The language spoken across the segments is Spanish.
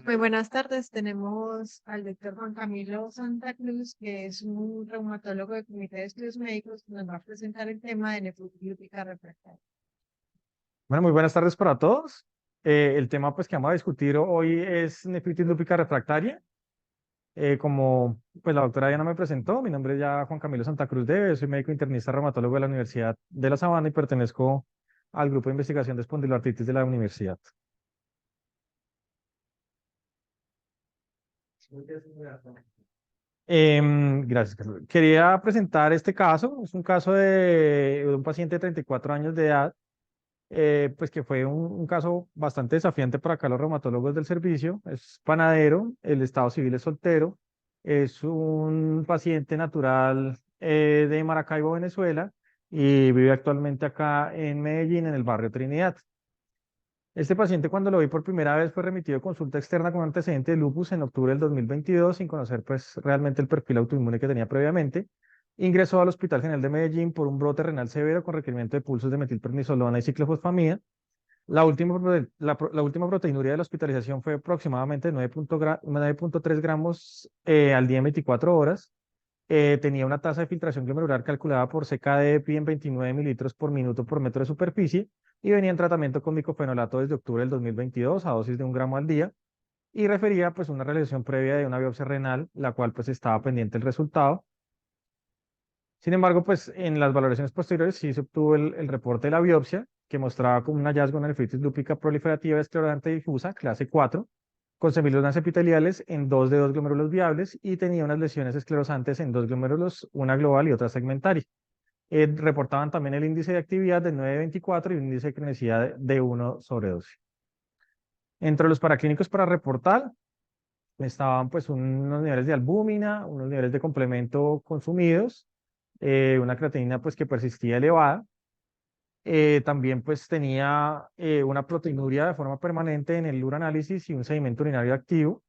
Muy buenas tardes. Tenemos al doctor Juan Camilo Santa Cruz, que es un reumatólogo del Comité de Estudios Médicos, que nos va a presentar el tema de nefrotípica refractaria. Bueno, muy buenas tardes para todos. El tema pues que vamos a discutir hoy es nefritis lúpica refractaria. Como pues la doctora Diana me presentó, mi nombre es ya Juan Camilo Santa Cruz Debe, soy médico internista reumatólogo de la Universidad de La Sabana y pertenezco al grupo de investigación de espondiloartritis de la universidad. Gracias, Carlos. Quería presentar este caso. Es un caso de un paciente de 34 años de edad, pues que fue un caso bastante desafiante para acá los reumatólogos del servicio. Es panadero, el estado civil es soltero, es un paciente natural de Maracaibo, Venezuela, y vive actualmente acá en Medellín, en el barrio Trinidad. Este paciente, cuando lo vi por primera vez, fue remitido a consulta externa con antecedente de lupus en octubre del 2022, sin conocer pues realmente el perfil autoinmune que tenía previamente. Ingresó al Hospital General de Medellín por un brote renal severo con requerimiento de pulsos de metilprednisolona y ciclofosfamida. La última proteinuria de la hospitalización fue aproximadamente 9.3 gramos al día en 24 horas. Tenía una tasa de filtración glomerular calculada por CK de EPI en 29 mililitros por minuto por metro de superficie y venía en tratamiento con micofenolato desde octubre del 2022 a dosis de 1 gramo al día y refería pues una realización previa de una biopsia renal, la cual pues estaba pendiente el resultado. Sin embargo, pues en las valoraciones posteriores sí se obtuvo el reporte de la biopsia que mostraba como un hallazgo de nefritis lúpica proliferativa esclerosante difusa, clase 4, con semilunas epiteliales en dos glomérulos viables y tenía unas lesiones esclerosantes en dos glomérulos, una global y otra segmentaria. Reportaban también el índice de actividad de 9,24 y un índice de cronicidad de 1/12. Entre los paraclínicos para reportar estaban pues unos niveles de albúmina, unos niveles de complemento consumidos, una creatinina pues que persistía elevada. También pues tenía una proteinuria de forma permanente en el uranálisis y un sedimento urinario activo,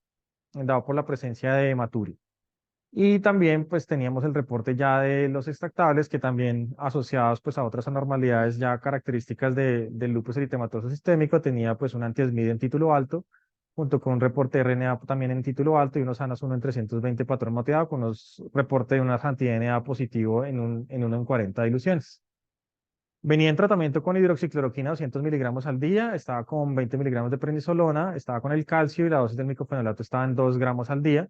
dado por la presencia de hematuri. Y también pues teníamos el reporte ya de los extractables que también asociados pues a otras anormalidades ya características del lupus eritematoso sistémico, tenía pues un anti-SMID en título alto, junto con un reporte de RNA también en título alto y unos sanas 1 en 320 patrón moteado, con unos reporte de unas anti-DNA positivo en 1 en 40 diluciones. Venía en tratamiento con hidroxicloroquina 200 miligramos al día, estaba con 20 miligramos de prednisolona, estaba con el calcio y la dosis del micofenolato estaba en 2 gramos al día.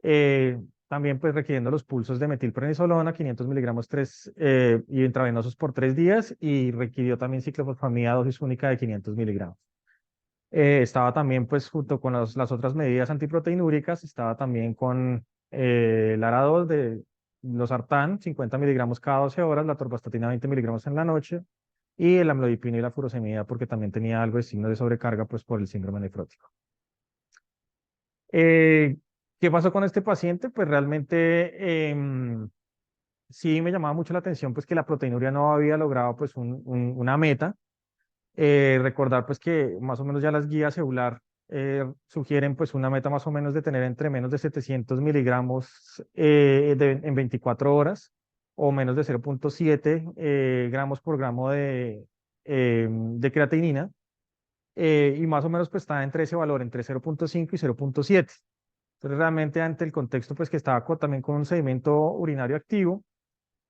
Eh, También pues requiriendo los pulsos de metilprednisolona, 500 miligramos y intravenosos por 3 días y requirió también ciclofosfamida dosis única de 500 miligramos. Estaba también pues junto con las otras medidas antiproteinúricas, estaba también con el ARA-2 de losartán, 50 miligramos cada 12 horas, la torvastatina 20 miligramos en la noche y el amlodipino y la furosemida porque también tenía algo de signo de sobrecarga pues por el síndrome nefrótico. Eh, ¿Qué pasó con este paciente? Pues realmente sí me llamaba mucho la atención pues que la proteinuria no había logrado pues una meta. Recordar pues que más o menos ya las guías celular sugieren pues una meta más o menos de tener entre menos de 700 miligramos en 24 horas o menos de 0,7 gramos por gramo de creatinina y más o menos pues está entre ese valor, entre 0,5 y 0,7. Entonces realmente ante el contexto pues que estaba también con un sedimento urinario activo,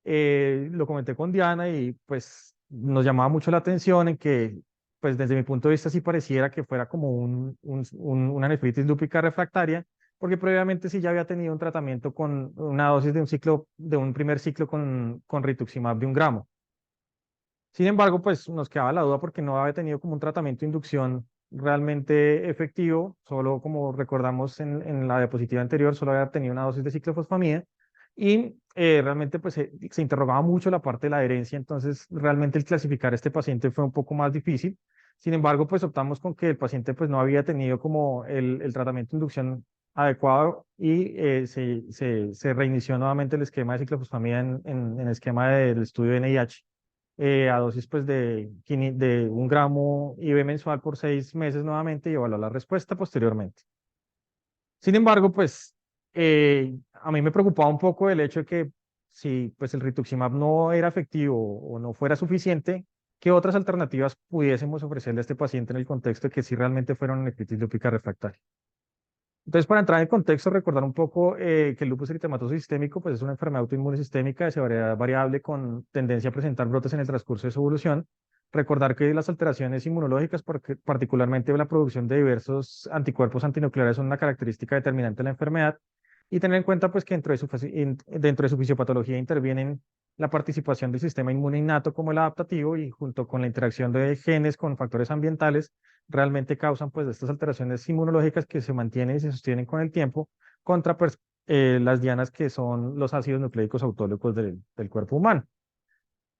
lo comenté con Diana y pues nos llamaba mucho la atención en que pues desde mi punto de vista sí pareciera que fuera como una nefritis lúpica refractaria, porque previamente sí ya había tenido un tratamiento con una dosis de un primer ciclo con rituximab de 1 gramo. Sin embargo, pues nos quedaba la duda porque no había tenido como un tratamiento de inducción realmente efectivo, solo como recordamos en la diapositiva anterior, solo había tenido una dosis de ciclofosfamida y realmente pues se interrogaba mucho la parte de la adherencia, entonces realmente el clasificar a este paciente fue un poco más difícil. Sin embargo, pues optamos con que el paciente pues no había tenido como el tratamiento de inducción adecuado y se reinició nuevamente el esquema de ciclofosfamida en el esquema del estudio de NIH a dosis pues de 1 gramo IV mensual por 6 meses nuevamente y evaluar la respuesta posteriormente. Sin embargo, pues a mí me preocupaba un poco el hecho de que si pues el rituximab no era efectivo o no fuera suficiente, ¿qué otras alternativas pudiésemos ofrecerle a este paciente en el contexto de que sí realmente fuera una nefritis lúpica refractaria? Entonces, para entrar en contexto, recordar un poco que el lupus eritematoso sistémico pues, es una enfermedad autoinmune sistémica de severidad variable con tendencia a presentar brotes en el transcurso de su evolución. Recordar que las alteraciones inmunológicas, particularmente la producción de diversos anticuerpos antinucleares, son una característica determinante de la enfermedad. Y tener en cuenta pues, que dentro de su fisiopatología intervienen la participación del sistema inmune innato como el adaptativo y junto con la interacción de genes con factores ambientales realmente causan pues estas alteraciones inmunológicas que se mantienen y se sostienen con el tiempo contra pues, las dianas que son los ácidos nucleicos autólicos del cuerpo humano.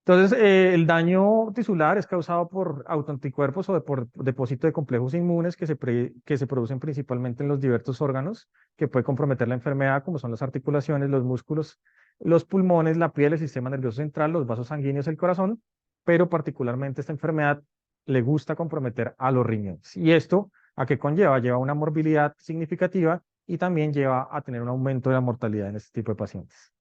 Entonces, el daño tisular es causado por autoanticuerpos o por depósito de complejos inmunes que se producen principalmente en los diversos órganos que puede comprometer la enfermedad, como son las articulaciones, los músculos, los pulmones, la piel, el sistema nervioso central, los vasos sanguíneos, el corazón, pero particularmente esta enfermedad le gusta comprometer a los riñones. ¿Y esto a qué conlleva? Lleva una morbilidad significativa y también lleva a tener un aumento de la mortalidad en este tipo de pacientes.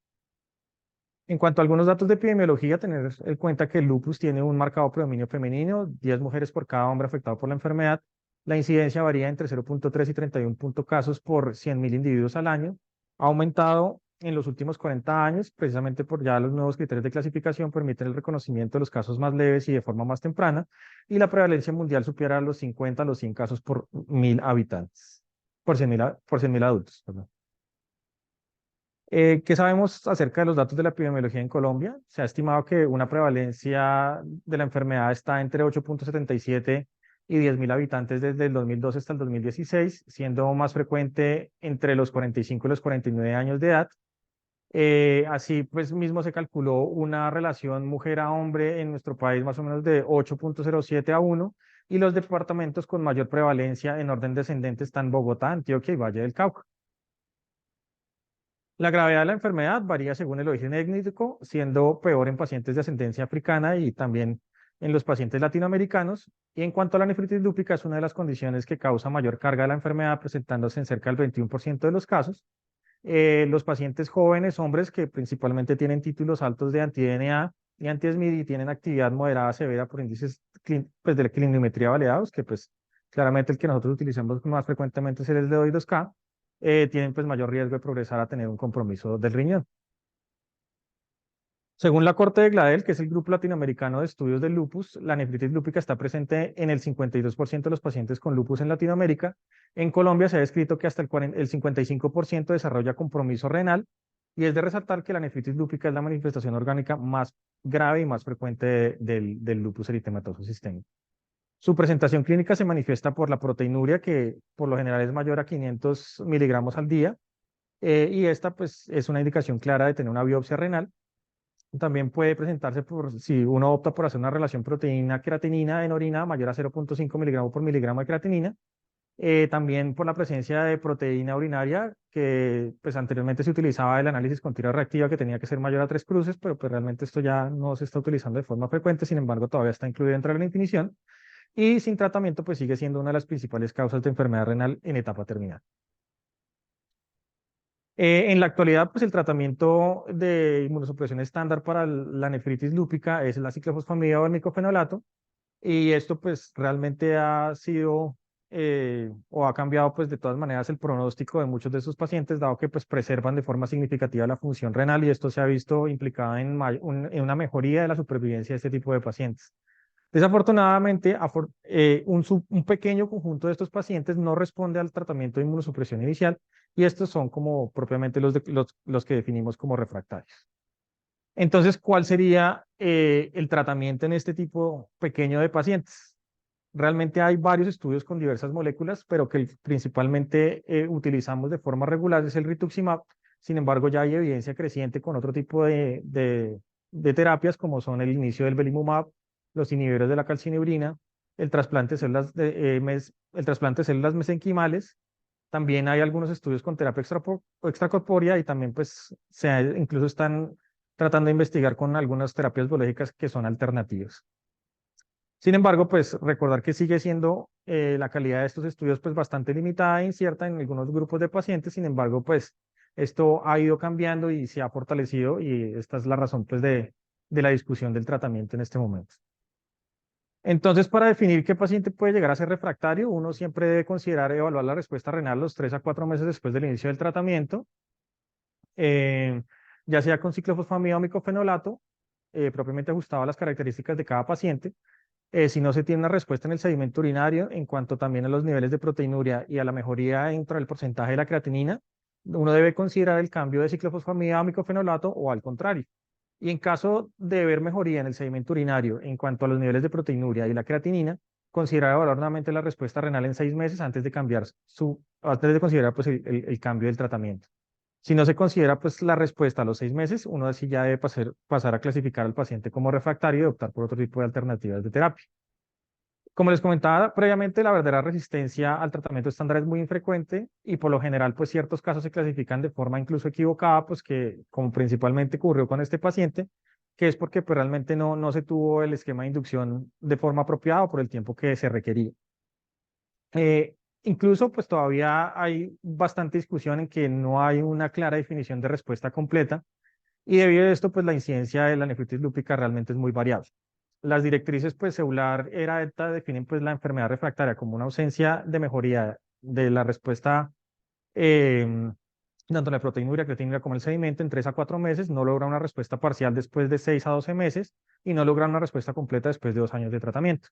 En cuanto a algunos datos de epidemiología, tener en cuenta que el lupus tiene un marcado predominio femenino, 10 mujeres por cada hombre afectado por la enfermedad. La incidencia varía entre 0.3 y 31 casos por 100.000 individuos al año. Ha aumentado en los últimos 40 años, precisamente por ya los nuevos criterios de clasificación permiten el reconocimiento de los casos más leves y de forma más temprana, y la prevalencia mundial supera los 50 a los 100 casos por 1.000 habitantes, por 100.000 adultos. Perdón. ¿Qué sabemos acerca de los datos de la epidemiología en Colombia? Se ha estimado que una prevalencia de la enfermedad está entre 8.77 y 10.000 habitantes desde el 2012 hasta el 2016, siendo más frecuente entre los 45 y los 49 años de edad. Así pues mismo se calculó una relación mujer a hombre en nuestro país más o menos de 8.07 a 1, y los departamentos con mayor prevalencia en orden descendente están Bogotá, Antioquia y Valle del Cauca. La gravedad de la enfermedad varía según el origen étnico, siendo peor en pacientes de ascendencia africana y también en los pacientes latinoamericanos. Y en cuanto a la nefritis lúpica, es una de las condiciones que causa mayor carga de la enfermedad, presentándose en cerca del 21% de los casos. Los pacientes jóvenes, hombres que principalmente tienen títulos altos de anti-DNA y anti-SMID y tienen actividad moderada severa por índices pues, de la clinimetría validados, que pues claramente el que nosotros utilizamos más frecuentemente es el SLE2K, tienen pues mayor riesgo de progresar a tener un compromiso del riñón. Según la Corte de Gladel, que es el Grupo Latinoamericano de Estudios del Lupus, la nefritis lúpica está presente en el 52% de los pacientes con lupus en Latinoamérica. En Colombia se ha descrito que hasta el 55% desarrolla compromiso renal, y es de resaltar que la nefritis lúpica es la manifestación orgánica más grave y más frecuente del lupus eritematoso sistémico. Su presentación clínica se manifiesta por la proteinuria, que por lo general es mayor a 500 miligramos al día, y esta pues es una indicación clara de tener una biopsia renal. También puede presentarse por si uno opta por hacer una relación proteína-creatinina en orina mayor a 0.5 miligramos por miligramo de creatinina. También por la presencia de proteína urinaria, que pues anteriormente se utilizaba el análisis con tira reactiva, que tenía que ser mayor a 3 cruces, pero pues realmente esto ya no se está utilizando de forma frecuente, sin embargo todavía está incluido dentro de la definición. Y sin tratamiento, pues sigue siendo una de las principales causas de enfermedad renal en etapa terminal. En la actualidad, pues el tratamiento de inmunosupresión estándar para la nefritis lúpica es la ciclofosfamida o el micofenolato, y esto pues realmente ha sido o ha cambiado pues de todas maneras el pronóstico de muchos de esos pacientes, dado que pues preservan de forma significativa la función renal, y esto se ha visto implicado en una mejoría de la supervivencia de este tipo de pacientes. Desafortunadamente, un pequeño conjunto de estos pacientes no responde al tratamiento de inmunosupresión inicial, y estos son como propiamente los que definimos como refractarios. Entonces, ¿cuál sería el tratamiento en este tipo pequeño de pacientes? Realmente hay varios estudios con diversas moléculas, pero que principalmente utilizamos de forma regular es el rituximab. Sin embargo, ya hay evidencia creciente con otro tipo de terapias, como son el inicio del belimumab, los inhibidores de la calcineurina, el trasplante de células, el trasplante de células mesenquimales. También hay algunos estudios con terapia extracorpórea, y también pues incluso están tratando de investigar con algunas terapias biológicas que son alternativas. Sin embargo, pues recordar que sigue siendo la calidad de estos estudios pues bastante limitada e incierta en algunos grupos de pacientes. Sin embargo, pues esto ha ido cambiando y se ha fortalecido, y esta es la razón pues de la discusión del tratamiento en este momento. Entonces, para definir qué paciente puede llegar a ser refractario, uno siempre debe considerar evaluar la respuesta renal los 3 a 4 meses después del inicio del tratamiento, eh, ya sea con ciclofosfamida o micofenolato, propiamente ajustado a las características de cada paciente. Si no se tiene una respuesta en el sedimento urinario, en cuanto también a los niveles de proteinuria y a la mejoría dentro del porcentaje de la creatinina, uno debe considerar el cambio de ciclofosfamida a micofenolato o al contrario. Y en caso de ver mejoría en el sedimento urinario en cuanto a los niveles de proteinuria y la creatinina, considerar evaluar nuevamente la respuesta renal en 6 meses antes de considerar pues, el cambio del tratamiento. Si no se considera pues, la respuesta a los 6 meses, uno así ya debe pasar a clasificar al paciente como refractario y optar por otro tipo de alternativas de terapia. Como les comentaba previamente, la verdadera resistencia al tratamiento estándar es muy infrecuente y por lo general, pues ciertos casos se clasifican de forma incluso equivocada, pues que como principalmente ocurrió con este paciente, que es porque pues, realmente no se tuvo el esquema de inducción de forma apropiada o por el tiempo que se requería. Incluso pues todavía hay bastante discusión en que no hay una clara definición de respuesta completa y debido a esto pues la incidencia de la nefritis lúpica realmente es muy variable. Las directrices pues Euler era ETA definen pues la enfermedad refractaria como una ausencia de mejoría de la respuesta eh, tanto la proteinuria, creatinina como el sedimento en 3 a 4 meses, no logra una respuesta parcial después de 6 a 12 meses y no logra una respuesta completa después de 2 años de tratamiento.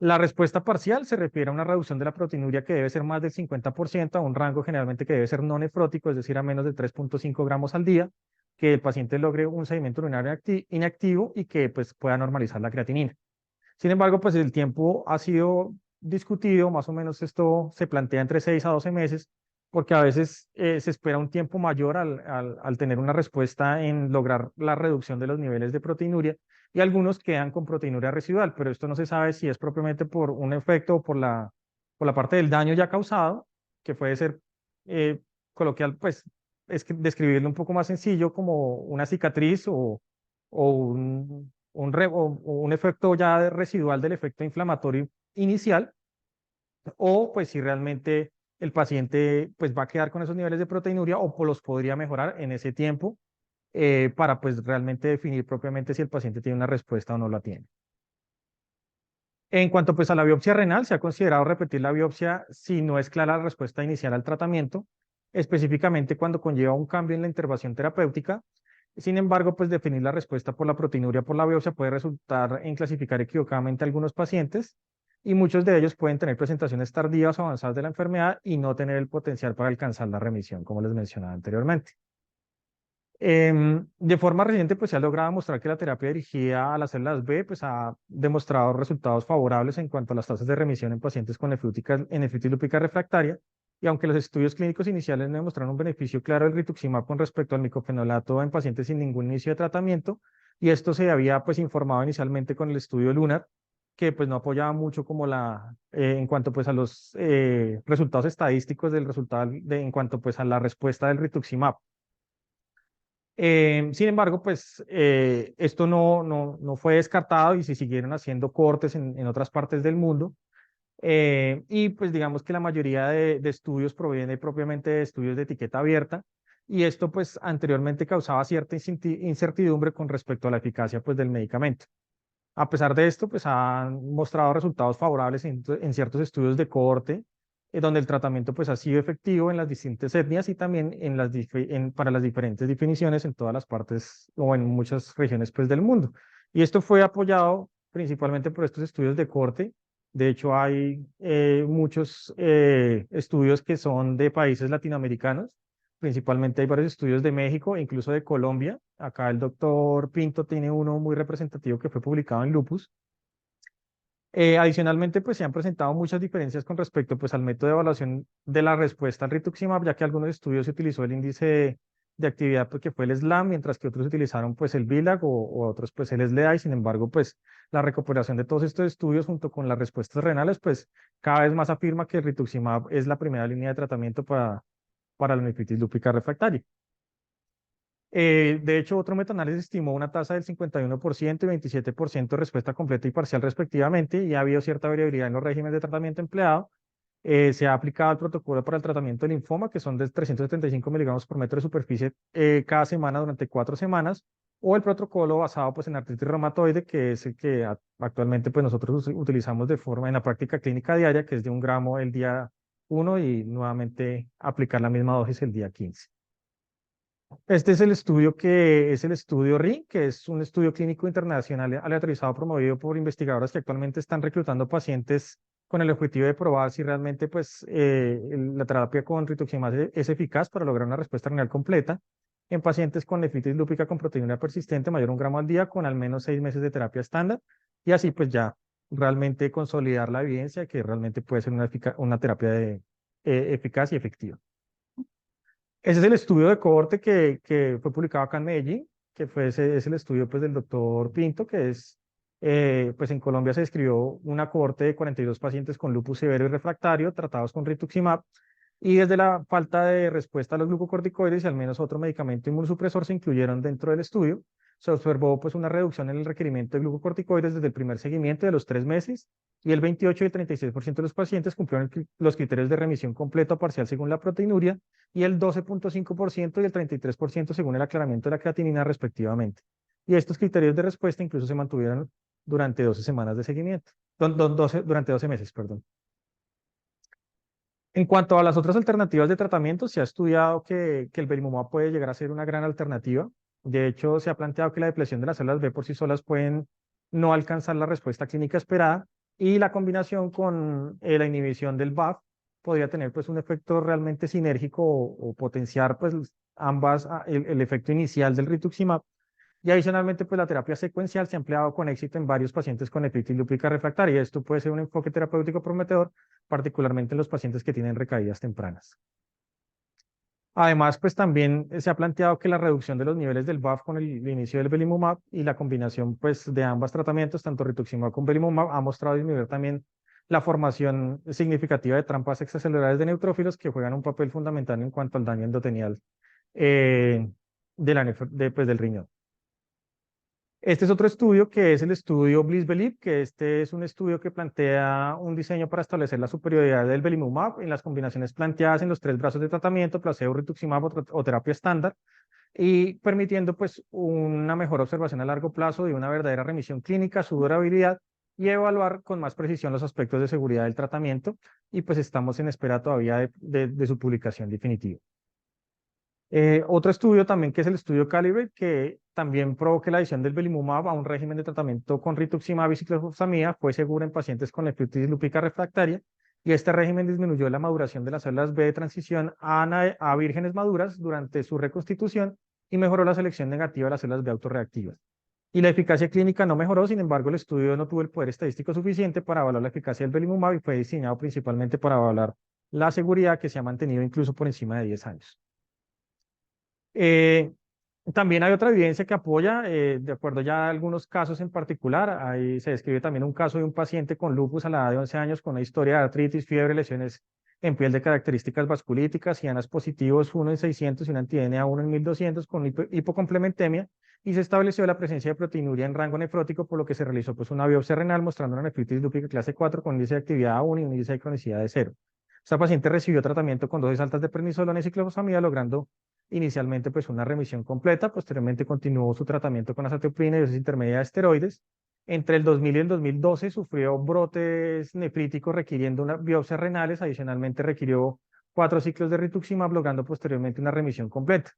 La respuesta parcial se refiere a una reducción de la proteinuria que debe ser más del 50% a un rango generalmente que debe ser no nefrótico, es decir, a menos de 3,5 gramos al día, que el paciente logre un sedimento urinario inactivo y que pues, pueda normalizar la creatinina. Sin embargo, pues el tiempo ha sido discutido, más o menos esto se plantea entre 6 a 12 meses, porque a veces se espera un tiempo mayor al tener una respuesta en lograr la reducción de los niveles de proteinuria y algunos quedan con proteinuria residual, pero esto no se sabe si es propiamente por un efecto o por la parte del daño ya causado, que puede ser eh, coloquial, pues es que describirlo un poco más sencillo como una cicatriz o o un efecto ya residual del efecto inflamatorio inicial, o pues si realmente el paciente pues va a quedar con esos niveles de proteinuria o los podría mejorar en ese tiempo para pues realmente definir propiamente si el paciente tiene una respuesta o no la tiene. En cuanto pues a la biopsia renal, se ha considerado repetir la biopsia si no es clara la respuesta inicial al tratamiento, específicamente cuando conlleva un cambio en la intervención terapéutica. Sin embargo, pues definir la respuesta por la proteinuria por la biopsia puede resultar en clasificar equivocadamente a algunos pacientes y muchos de ellos pueden tener presentaciones tardías o avanzadas de la enfermedad y no tener el potencial para alcanzar la remisión, como les mencionaba anteriormente. De forma reciente, pues se ha logrado mostrar que la terapia dirigida a las células B, pues ha demostrado resultados favorables en cuanto a las tasas de remisión en pacientes con nefritis lúpica refractaria, y aunque los estudios clínicos iniciales no demostraron un beneficio claro del rituximab con respecto al micofenolato en pacientes sin ningún inicio de tratamiento, y esto se había pues informado inicialmente con el estudio LUNAR, que pues no apoyaba mucho como en cuanto pues a los resultados estadísticos del resultado en cuanto pues a la respuesta del rituximab. Sin embargo, pues esto no fue descartado y se siguieron haciendo cortes en otras partes del mundo. Y pues digamos que la mayoría de estudios proviene propiamente de estudios de etiqueta abierta y esto pues anteriormente causaba cierta incertidumbre con respecto a la eficacia pues del medicamento. A pesar de esto, pues han mostrado resultados favorables en ciertos estudios de cohorte, donde el tratamiento pues ha sido efectivo en las distintas etnias y también para las diferentes definiciones en todas las partes o en muchas regiones pues del mundo. Y esto fue apoyado principalmente por estos estudios de cohorte. De hecho, hay muchos estudios que son de países latinoamericanos. Principalmente hay varios estudios de México, incluso de Colombia. Acá el doctor Pinto tiene uno muy representativo que fue publicado en Lupus. Adicionalmente, pues se han presentado muchas diferencias con respecto pues, al método de evaluación de la respuesta al rituximab, ya que algunos estudios se utilizó el índice de actividad pues, que fue el SLAM, mientras que otros utilizaron pues, el BILAG o otros pues, el SLEDAI. Sin embargo, pues la recuperación de todos estos estudios junto con las respuestas renales, pues cada vez más afirma que el rituximab es la primera línea de tratamiento para la nefritis lúpica refractaria. De hecho, otro metaanálisis estimó una tasa del 51% y 27% de respuesta completa y parcial respectivamente, y ha habido cierta variabilidad en los regímenes de tratamiento empleado. Se ha aplicado el protocolo para el tratamiento de linfoma, que son de 375 miligramos por metro de superficie cada semana durante 4 semanas, o el protocolo basado pues en artritis reumatoide, que es el que actualmente pues nosotros utilizamos de forma en la práctica clínica diaria, que es de 1 gramo el día 1 y nuevamente aplicar la misma dosis el día 15. Este es el estudio que es el estudio RI, que es un estudio clínico internacional aleatorizado promovido por investigadores que actualmente están reclutando pacientes con el objetivo de probar si realmente pues, la terapia con rituximab es eficaz para lograr una respuesta renal completa en pacientes con nefritis lúpica con proteinuria persistente mayor a 1 gramo al día con al menos 6 meses de terapia estándar y así pues ya realmente consolidar la evidencia que realmente puede ser una terapia eficaz y efectiva. Ese es el estudio de cohorte que fue publicado acá en Medellín, que fue es el estudio pues, del doctor Pinto, que es, pues en Colombia se describió una cohorte de 42 pacientes con lupus severo y refractario tratados con rituximab, y desde la falta de respuesta a los glucocorticoides y al menos otro medicamento inmunosupresor se incluyeron dentro del estudio. Se observó pues una reducción en el requerimiento de glucocorticoides desde el primer seguimiento de los 3 meses y el 28 y el 36% de los pacientes cumplieron los criterios de remisión completa o parcial según la proteinuria y el 12,5% y el 33% según el aclaramiento de la creatinina respectivamente. Y estos criterios de respuesta incluso se mantuvieron durante 12 semanas de seguimiento, durante 12 meses, perdón. En cuanto a las otras alternativas de tratamiento, se ha estudiado que el belimumab puede llegar a ser una gran alternativa. De hecho, se ha planteado que la depresión de las células B por sí solas pueden no alcanzar la respuesta clínica esperada y la combinación con la inhibición del BAFF podría tener pues, un efecto realmente sinérgico o potenciar pues, el efecto inicial del rituximab. Y adicionalmente, pues la terapia secuencial se ha empleado con éxito en varios pacientes con nefritis lúpica refractaria. Esto puede ser un enfoque terapéutico prometedor, particularmente en los pacientes que tienen recaídas tempranas. Además, pues también se ha planteado que la reducción de los niveles del BAFF con el inicio del belimumab y la combinación pues, de ambos tratamientos, tanto rituximab como belimumab, ha mostrado disminuir también la formación significativa de trampas extracelulares de neutrófilos que juegan un papel fundamental en cuanto al daño endotelial pues, del riñón. Este es otro estudio que es el estudio Bliss-Believe, que este es un estudio que plantea un diseño para establecer la superioridad del belimumab en las combinaciones planteadas en los 3 brazos de tratamiento, placebo, rituximab o terapia estándar, y permitiendo pues una mejor observación a largo plazo de una verdadera remisión clínica, su durabilidad y evaluar con más precisión los aspectos de seguridad del tratamiento, y pues estamos en espera todavía de su publicación definitiva. Otro estudio también que es el estudio Calibre, que también probó que la adición del belimumab a un régimen de tratamiento con rituximab y ciclofosfamida fue segura en pacientes con nefritis lúpica refractaria, y este régimen disminuyó la maduración de las células B de transición a vírgenes maduras durante su reconstitución y mejoró la selección negativa de las células B autorreactivas. Y la eficacia clínica no mejoró, sin embargo, el estudio no tuvo el poder estadístico suficiente para evaluar la eficacia del belimumab y fue diseñado principalmente para evaluar la seguridad que se ha mantenido incluso por encima de 10 años. Eh, También hay otra evidencia que apoya, de acuerdo ya a algunos casos en particular. Ahí se describe también un caso de un paciente con lupus a la edad de 11 años con una historia de artritis, fiebre, lesiones en piel de características vasculíticas, cianas positivos 1 en 600 y una anti-DNA 1 en 1200 con hipocomplementemia, y se estableció la presencia de proteinuria en rango nefrótico, por lo que se realizó pues, una biopsia renal mostrando una nefritis lúpica clase 4 con índice de actividad 1 y un índice de cronicidad de 0. Esta paciente recibió tratamiento con dosis altas de prednisolona y ciclofosfamida, logrando inicialmente pues una remisión completa, posteriormente continuó su tratamiento con azathioprina y dosis intermedia de esteroides. Entre el 2000 y el 2012 sufrió brotes nefríticos requiriendo una biopsias renales, adicionalmente requirió 4 ciclos de rituximab, logrando posteriormente una remisión completa.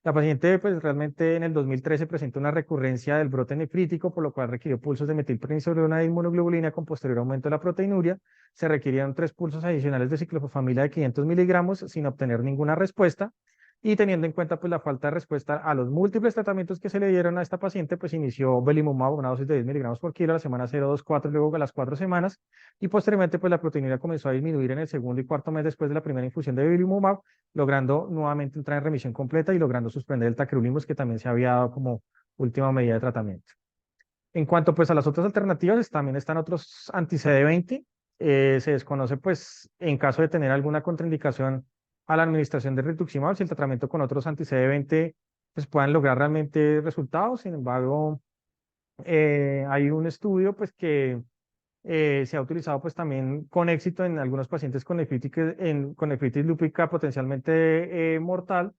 La paciente pues realmente en el 2013 presentó una recurrencia del brote nefrítico, por lo cual requirió pulsos de metilprednisolona e inmunoglobulina con posterior aumento de la proteinuria. Se requirieron 3 pulsos adicionales de ciclofosfamida de 500 miligramos sin obtener ninguna respuesta. Y teniendo en cuenta pues, la falta de respuesta a los múltiples tratamientos que se le dieron a esta paciente, pues inició belimumab, una dosis de 10 miligramos por kilo a la semana 0, 2, 4, luego a las 4 semanas, y posteriormente pues, la proteinuria comenzó a disminuir en el segundo y cuarto mes después de la primera infusión de belimumab, logrando nuevamente entrar en remisión completa y logrando suspender el tacrolimus, que también se había dado como última medida de tratamiento. En cuanto pues, a las otras alternativas, también están otros anti-CD20. Se desconoce pues, en caso de tener alguna contraindicación a la administración de rituximab, si el tratamiento con otros anti-CD20 pues, puedan lograr realmente resultados. Sin embargo, hay un estudio pues, que se ha utilizado pues, también con éxito en algunos pacientes con nefritis lúpica potencialmente mortal,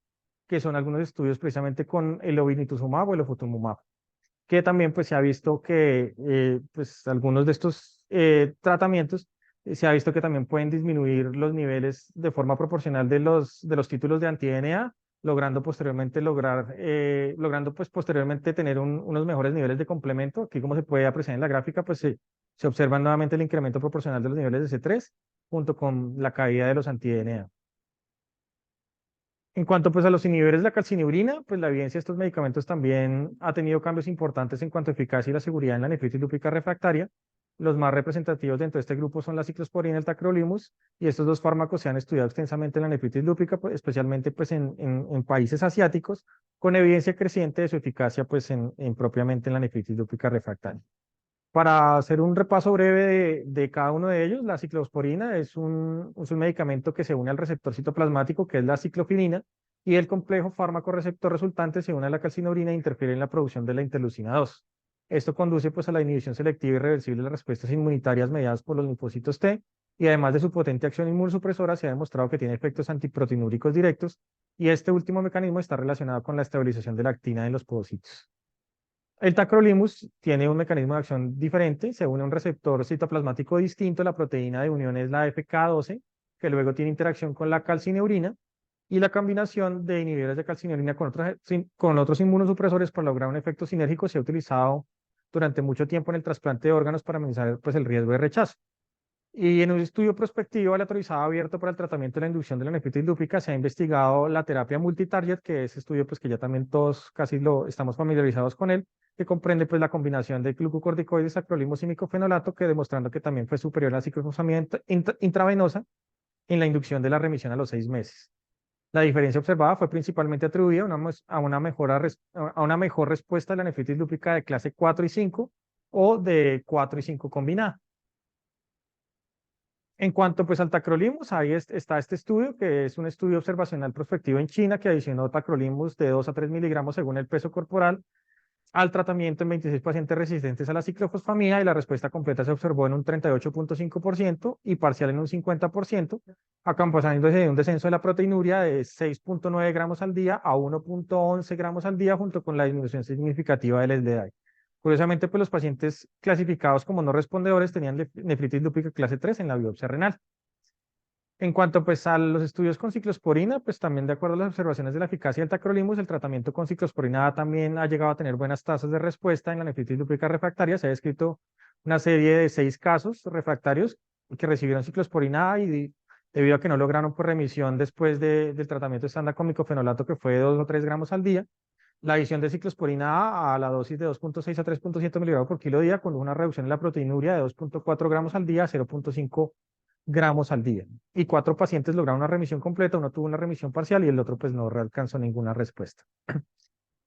que son algunos estudios precisamente con el obinutuzumab o el ofatumumab, que también pues se ha visto que pues algunos de estos tratamientos se ha visto que también pueden disminuir los niveles de forma proporcional de los títulos de anti-DNA, logrando pues posteriormente tener unos mejores niveles de complemento. Aquí como se puede apreciar en la gráfica, pues se observa nuevamente el incremento proporcional de los niveles de C3 junto con la caída de los anti-DNA. En cuanto pues a los inhibidores de la calcineurina, pues la evidencia de estos medicamentos también ha tenido cambios importantes en cuanto a eficacia y la seguridad en la nefritis lúpica refractaria. Los más representativos dentro de este grupo son la ciclosporina y el tacrolimus, y estos dos fármacos se han estudiado extensamente en la nefritis lúpica, pues, especialmente pues en países asiáticos, con evidencia creciente de su eficacia pues propiamente en la nefritis lúpica refractaria. Para hacer un repaso breve de cada uno de ellos, la ciclosporina es un medicamento que se une al receptor citoplasmático, que es la ciclofinina, y el complejo fármaco receptor resultante se une a la calcineurina e interfiere en la producción de la interleucina 2. Esto conduce pues a la inhibición selectiva y reversible de las respuestas inmunitarias mediadas por los linfocitos T, y además de su potente acción inmunosupresora, se ha demostrado que tiene efectos antiproteinúricos directos, y este último mecanismo está relacionado con la estabilización de la actina en los podocitos. El tacrolimus tiene un mecanismo de acción diferente, se une a un receptor citoplasmático distinto, la proteína de unión es la FK12, que luego tiene interacción con la calcineurina, y la combinación de inhibidores de calcineurina con otros inmunosupresores para lograr un efecto sinérgico se ha utilizado durante mucho tiempo en el trasplante de órganos para minimizar pues, el riesgo de rechazo. Y en un estudio prospectivo aleatorizado abierto para el tratamiento de la inducción de la nefritis lúpica se ha investigado la terapia multitarget, que es estudio pues que ya también todos casi lo estamos familiarizados con él, que comprende pues la combinación de glucocorticoides, acrolimus y micofenolato, que demostrando que también fue superior a la ciclofosfamida intravenosa en la inducción de la remisión a los 6 meses. La diferencia observada fue principalmente atribuida a una mejor respuesta de la nefritis lúpica de clase 4 y 5 o de 4 y 5 combinada. En cuanto pues al tacrolimus, ahí está este estudio, que es un estudio observacional prospectivo en China, que adicionó tacrolimus de 2 a 3 miligramos según el peso corporal al tratamiento en 26 pacientes resistentes a la ciclofosfamida, y la respuesta completa se observó en un 38.5% y parcial en un 50%, acompañándose de un descenso de la proteinuria de 6.9 gramos al día a 1.11 gramos al día, junto con la disminución significativa del SDI. Curiosamente, pues los pacientes clasificados como no respondedores tenían nefritis lúpica clase 3 en la biopsia renal. En cuanto pues a los estudios con ciclosporina, pues también de acuerdo a las observaciones de la eficacia del tacrolimus, el tratamiento con ciclosporina también ha llegado a tener buenas tasas de respuesta en la nefritis lúpica refractaria. Se ha descrito una serie de 6 casos refractarios que recibieron ciclosporina y debido a que no lograron pues, remisión después del tratamiento estándar con micofenolato, que fue de 2 o 3 gramos al día. La adición de ciclosporina a la dosis de 2.6 a 3.7 miligramos por kilo día, con una reducción en la proteinuria de 2.4 gramos al día a 0.5 gramos al día. Y 4 pacientes lograron una remisión completa, uno tuvo una remisión parcial y el otro pues no alcanzó ninguna respuesta.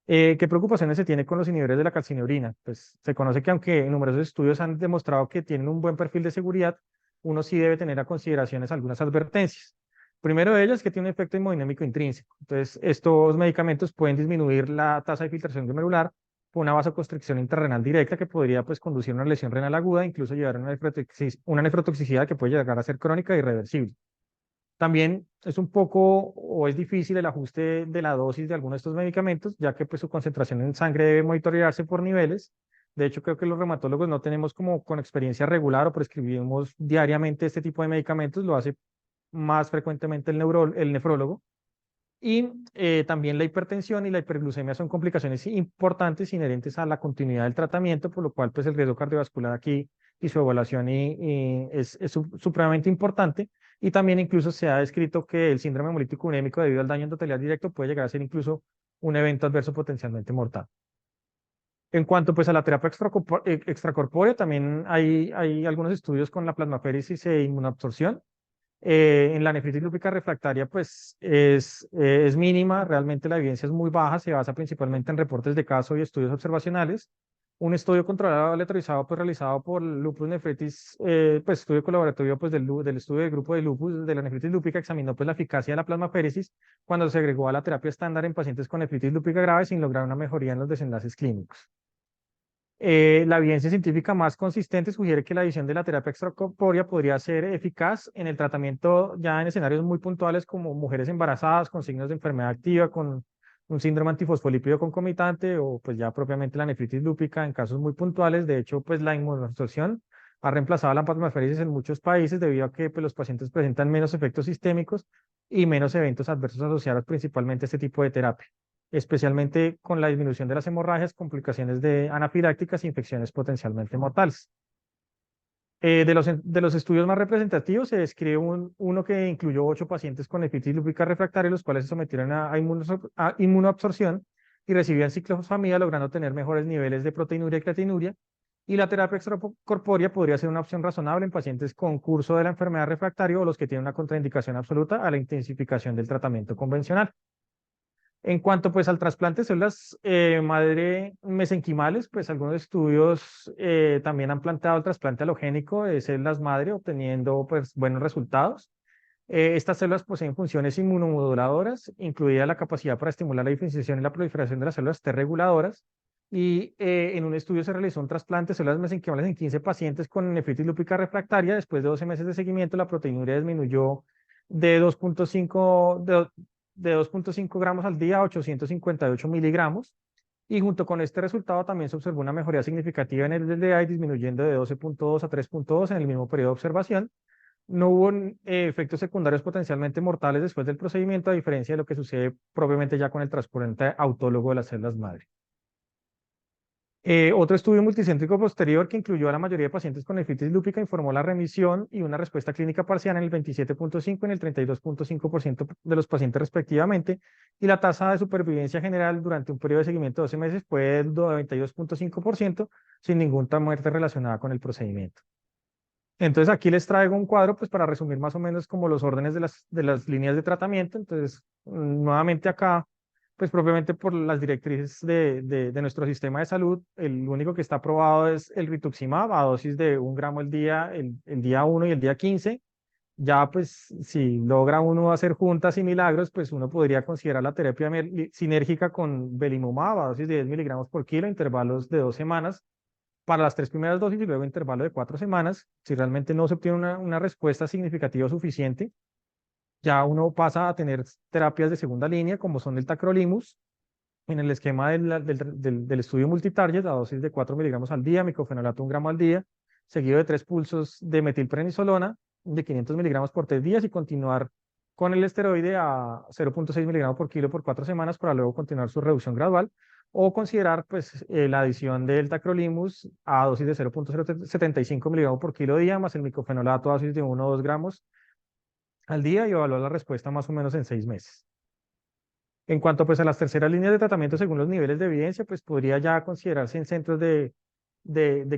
¿Qué preocupaciones se tiene con los inhibidores de la calcineurina? Pues se conoce que aunque numerosos estudios han demostrado que tienen un buen perfil de seguridad, uno sí debe tener a consideraciones algunas advertencias. Primero de ellas es que tiene un efecto hemodinámico intrínseco. Entonces, estos medicamentos pueden disminuir la tasa de filtración glomerular por una vasoconstricción intrarrenal directa que podría pues, conducir a una lesión renal aguda, incluso llevar a una nefrotoxicidad que puede llegar a ser crónica e irreversible. También es un poco o es difícil el ajuste de la dosis de algunos de estos medicamentos, ya que pues, su concentración en sangre debe monitorearse por niveles. De hecho, creo que los reumatólogos no tenemos como con experiencia regular o prescribimos diariamente este tipo de medicamentos, lo hace más frecuentemente el nefrólogo. Y también la hipertensión y la hiperglucemia son complicaciones importantes inherentes a la continuidad del tratamiento, por lo cual pues, el riesgo cardiovascular aquí y su evaluación es supremamente importante. Y también incluso se ha descrito que el síndrome hemolítico urémico debido al daño endotelial directo puede llegar a ser incluso un evento adverso potencialmente mortal. En cuanto pues, a la terapia extracorpórea, también hay algunos estudios con la plasmaféresis e inmunoabsorción. En la nefritis lúpica refractaria, pues es mínima, realmente la evidencia es muy baja, se basa principalmente en reportes de caso y estudios observacionales. Un estudio controlado aleatorizado pues, realizado por Lupus Nephritis, pues estudio colaborativo pues, del estudio del grupo de lupus de la nefritis lúpica, examinó pues, la eficacia de la plasmaféresis cuando se agregó a la terapia estándar en pacientes con nefritis lúpica grave sin lograr una mejoría en los desenlaces clínicos. La evidencia científica más consistente sugiere que la adición de la terapia extracorpórea podría ser eficaz en el tratamiento ya en escenarios muy puntuales como mujeres embarazadas con signos de enfermedad activa, con un síndrome antifosfolípido concomitante o pues ya propiamente la nefritis lúpica en casos muy puntuales. De hecho, pues la inmunoabsorción ha reemplazado la plasmaféresis en muchos países debido a que pues, los pacientes presentan menos efectos sistémicos y menos eventos adversos asociados principalmente a este tipo de terapia, especialmente con la disminución de las hemorragias, complicaciones de anafilácticas e infecciones potencialmente mortales. De los estudios más representativos se describe uno que incluyó 8 pacientes con nefritis lúpica refractaria, los cuales se sometieron a inmunoabsorción y recibían ciclofosfamida, logrando tener mejores niveles de proteinuria y creatinuria. Y la terapia extracorpórea podría ser una opción razonable en pacientes con curso de la enfermedad refractaria o los que tienen una contraindicación absoluta a la intensificación del tratamiento convencional. En cuanto pues al trasplante de células madre mesenquimales, pues algunos estudios también han planteado el trasplante halogénico de células madre obteniendo pues buenos resultados. Estas células poseen funciones inmunomoduladoras, incluida la capacidad para estimular la diferenciación y la proliferación de las células T reguladoras. Y en un estudio se realizó un trasplante de células mesenquimales en 15 pacientes con nefritis lúpica refractaria. Después de 12 meses de seguimiento, la proteinuria disminuyó de 2.5 gramos al día a 858 miligramos. Y junto con este resultado también se observó una mejoría significativa en el LDA, disminuyendo de 12.2 a 3.2 en el mismo periodo de observación. No hubo efectos secundarios potencialmente mortales después del procedimiento, a diferencia de lo que sucede propiamente ya con el trasplante autólogo de las células madre. Otro estudio multicéntrico posterior que incluyó a la mayoría de pacientes con nefritis lúpica informó la remisión y una respuesta clínica parcial en el 27.5 y en el 32.5% de los pacientes respectivamente, y la tasa de supervivencia general durante un periodo de seguimiento de 12 meses fue del 92.5% sin ninguna muerte relacionada con el procedimiento. Entonces aquí les traigo un cuadro pues para resumir más o menos como los órdenes de las líneas de tratamiento. Entonces, nuevamente acá pues propiamente por las directrices de nuestro sistema de salud, el único que está aprobado es el rituximab a dosis de 1 gramo al día, el día 1 y el día 15. Ya pues si logra uno hacer juntas y milagros, pues uno podría considerar la terapia sinérgica con belimumab a dosis de 10 miligramos por kilo, intervalos de 2 semanas, para las 3 primeras dosis y luego intervalo de 4 semanas. Si realmente no se obtiene una respuesta significativa o suficiente, ya uno pasa a tener terapias de segunda línea, como son el tacrolimus, en el esquema del estudio multitarget, a dosis de 4 miligramos al día, micofenolato 1 gramo al día, seguido de 3 pulsos de metilprednisolona de 500 miligramos por 3 días, y continuar con el esteroide a 0.6 miligramos por kilo por 4 semanas para luego continuar su reducción gradual, o considerar pues la adición del tacrolimus a dosis de 0.075 miligramos por kilo día, más el micofenolato a dosis de 1 o 2 gramos al día, y evaluar la respuesta más o menos en 6 meses. En cuanto pues a las terceras líneas de tratamiento según los niveles de evidencia, pues podría ya considerarse en centros de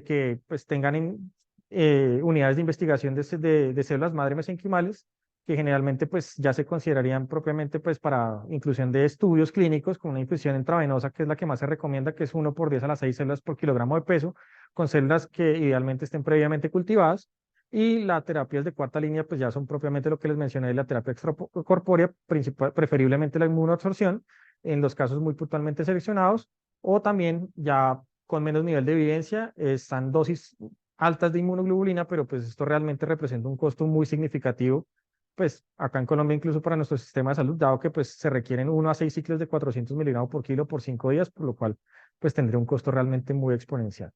que pues tengan unidades de investigación de células madre mesenquimales, que generalmente pues ya se considerarían propiamente pues para inclusión de estudios clínicos con una infusión intravenosa, que es la que más se recomienda, que es 1 por 10 a las 6 células por kilogramo de peso, con células que idealmente estén previamente cultivadas. Y las terapias de cuarta línea, pues ya son propiamente lo que les mencioné, la terapia extracorpórea, preferiblemente la inmunoabsorción, en los casos muy puntualmente seleccionados, o también ya con menos nivel de evidencia, están dosis altas de inmunoglobulina, pero pues esto realmente representa un costo muy significativo, pues acá en Colombia incluso para nuestro sistema de salud, dado que pues se requieren 1 a 6 ciclos de 400 miligramos por kilo por 5 días, por lo cual pues tendría un costo realmente muy exponencial.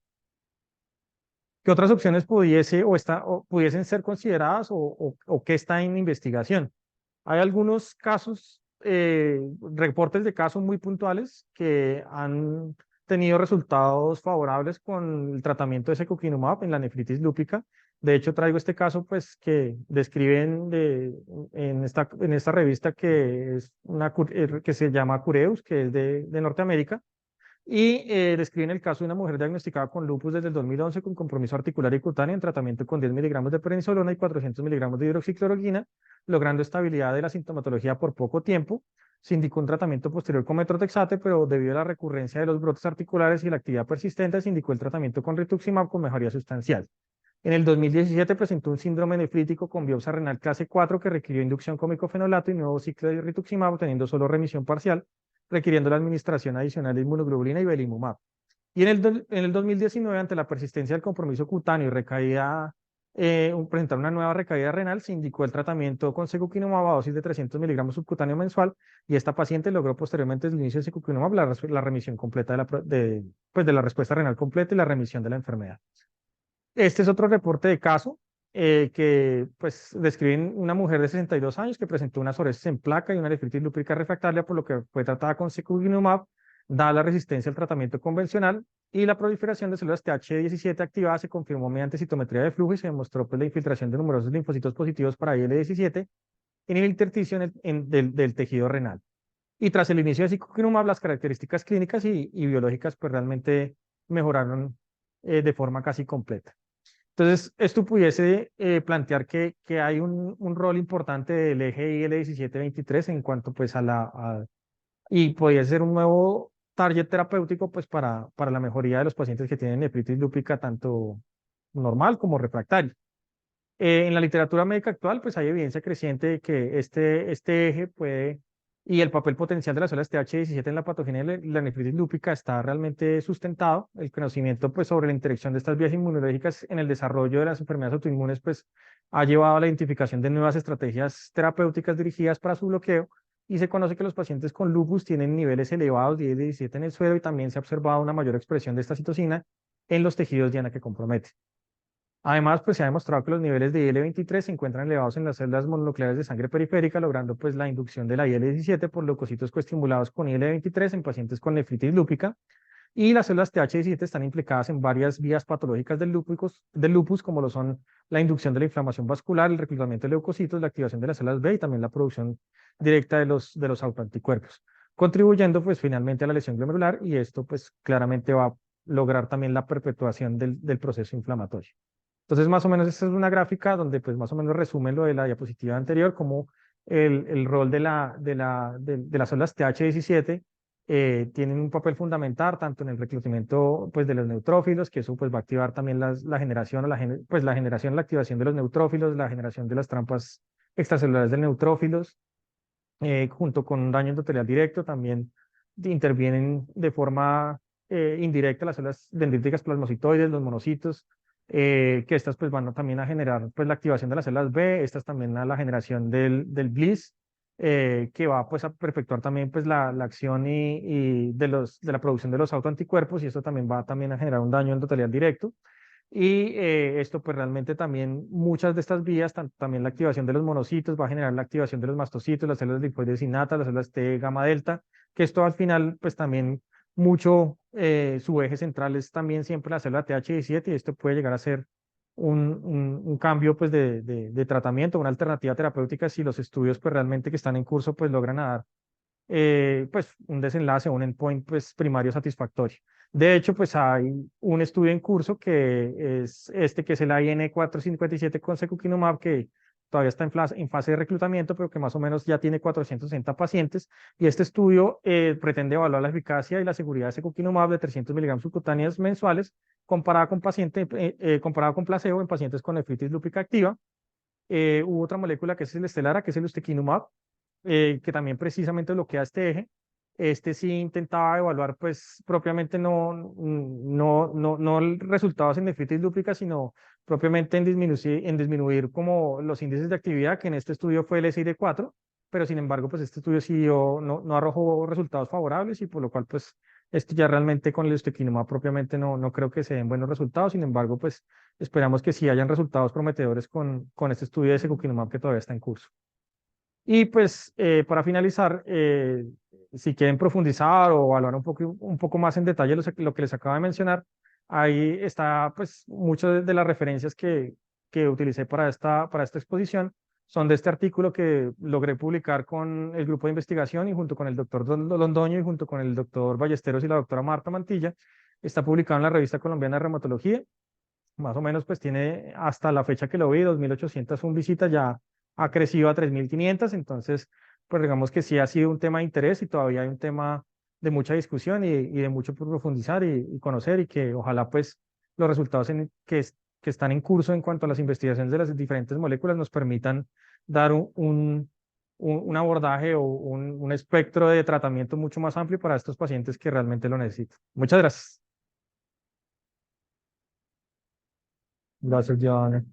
¿Qué otras opciones o pudiesen ser consideradas o qué está en investigación? Hay algunos casos, reportes de casos muy puntuales que han tenido resultados favorables con el tratamiento de secukinumab en la nefritis lúpica. De hecho, traigo este caso pues que describen en esta revista que es que se llama Cureus, que es de Norteamérica, y describen el caso de una mujer diagnosticada con lupus desde el 2011 con compromiso articular y cutáneo en tratamiento con 10 miligramos de prednisolona y 400 miligramos de hidroxicloroquina, logrando estabilidad de la sintomatología por poco tiempo. Se indicó un tratamiento posterior con metrotexate, pero debido a la recurrencia de los brotes articulares y la actividad persistente, se indicó el tratamiento con rituximab con mejoría sustancial. En el 2017 presentó un síndrome nefrítico con biopsia renal clase 4 que requirió inducción con micofenolato y nuevo ciclo de rituximab, teniendo solo remisión parcial, requiriendo la administración adicional de inmunoglobulina y belimumab. Y en el 2019, ante la persistencia del compromiso cutáneo y recaída presentaron una nueva recaída renal, se indicó el tratamiento con secukinumab a dosis de 300 miligramos subcutáneo mensual y esta paciente logró posteriormente desde el inicio de secukinumab la remisión completa pues de la respuesta renal completa y la remisión de la enfermedad. Este es otro reporte de caso que pues describen una mujer de 62 años que presentó una psoriasis en placa y una nefritis lúpica refractaria, por lo que fue tratada con secukinumab, dada la resistencia al tratamiento convencional y la proliferación de células TH17 activadas se confirmó mediante citometría de flujo y se demostró pues, la infiltración de numerosos linfocitos positivos para IL-17 en el intersticio del tejido renal. Y tras el inicio de secukinumab, las características clínicas y biológicas pues realmente mejoraron de forma casi completa. Entonces, esto pudiese plantear que hay un rol importante del eje IL-17-23 en cuanto pues y podría ser un nuevo target terapéutico pues para la mejoría de los pacientes que tienen nefritis lúpica tanto normal como refractaria. En la literatura médica actual, pues hay evidencia creciente de que este eje puede, y el papel potencial de las células TH17 en la patogenia de la nefritis lúpica está realmente sustentado. El conocimiento, pues, sobre la interacción de estas vías inmunológicas en el desarrollo de las enfermedades autoinmunes, pues, ha llevado a la identificación de nuevas estrategias terapéuticas dirigidas para su bloqueo, y se conoce que los pacientes con lupus tienen niveles elevados de IL-17 en el suero y también se ha observado una mayor expresión de esta citocina en los tejidos diana que compromete. Además, pues se ha demostrado que los niveles de IL-23 se encuentran elevados en las células mononucleares de sangre periférica, logrando pues la inducción de la IL-17 por leucocitos coestimulados con IL-23 en pacientes con nefritis lúpica. Y las células TH17 están implicadas en varias vías patológicas del lupus, como lo son la inducción de la inflamación vascular, el reclutamiento de leucocitos, la activación de las células B y también la producción directa de los autoanticuerpos, contribuyendo pues finalmente a la lesión glomerular y esto pues claramente va a lograr también la perpetuación del proceso inflamatorio. Entonces, más o menos, esta es una gráfica donde, pues, más o menos resume lo de la diapositiva anterior, como el rol de las células TH17 tienen un papel fundamental tanto en el reclutamiento, pues, de los neutrófilos, que eso, pues, va a activar también la generación, pues, la generación, la activación de los neutrófilos, la generación de las trampas extracelulares de neutrófilos, junto con un daño endotelial directo, también intervienen de forma indirecta las células dendríticas plasmocitoides, los monocitos, que estas pues van también a generar pues la activación de las células B, estas también a la generación del BLIS, que va pues a perpetuar también pues la acción y de la producción de los autoanticuerpos y esto también va también a generar un daño endotelial directo. Y esto pues realmente también muchas de estas vías, también la activación de los monocitos va a generar la activación de los mastocitos, las células linfoides innatas, las células T gamma delta, que esto al final pues también mucho, su eje central es también siempre la célula TH17 y esto puede llegar a ser un cambio pues de tratamiento, una alternativa terapéutica si los estudios pues realmente que están en curso pues logran dar pues un desenlace, un endpoint pues primario satisfactorio. De hecho, pues hay un estudio en curso que es que es el IN457 con secukinumab, que todavía está en fase de reclutamiento, pero que más o menos ya tiene 460 pacientes. Y este estudio pretende evaluar la eficacia y la seguridad de secukinumab de 300 miligramos subcutáneas mensuales comparado con placebo en pacientes con nefritis lúpica activa. Hubo otra molécula que es el Estelara, que es el ustekinumab, que también precisamente bloquea este eje. Este sí intentaba evaluar, pues, propiamente no resultados en nefritis lúpica, sino propiamente en disminuir como los índices de actividad, que en este estudio fue el SID4, pero sin embargo, pues este estudio sí no arrojó resultados favorables y por lo cual, pues, esto ya realmente con el ustekinumab propiamente no creo que se den buenos resultados, sin embargo, pues, esperamos que sí hayan resultados prometedores con este estudio de secukinumab que todavía está en curso. Y pues para finalizar, si quieren profundizar o evaluar un poco más en detalle lo que les acabo de mencionar, ahí está pues muchas de las referencias que utilicé para esta exposición son de este artículo que logré publicar con el grupo de investigación y junto con el doctor Londoño y junto con el doctor Ballesteros y la doctora Marta Mantilla. Está publicado en la revista colombiana de reumatología. Más o menos pues tiene hasta la fecha que lo vi, 2.801 visitas, ya ha crecido a 3.500, entonces pues digamos que sí ha sido un tema de interés y todavía hay un tema de mucha discusión y de mucho por profundizar y conocer y que ojalá pues los resultados que están en curso en cuanto a las investigaciones de las diferentes moléculas nos permitan dar un abordaje o un espectro de tratamiento mucho más amplio para estos pacientes que realmente lo necesitan. Muchas gracias. Gracias, Joana.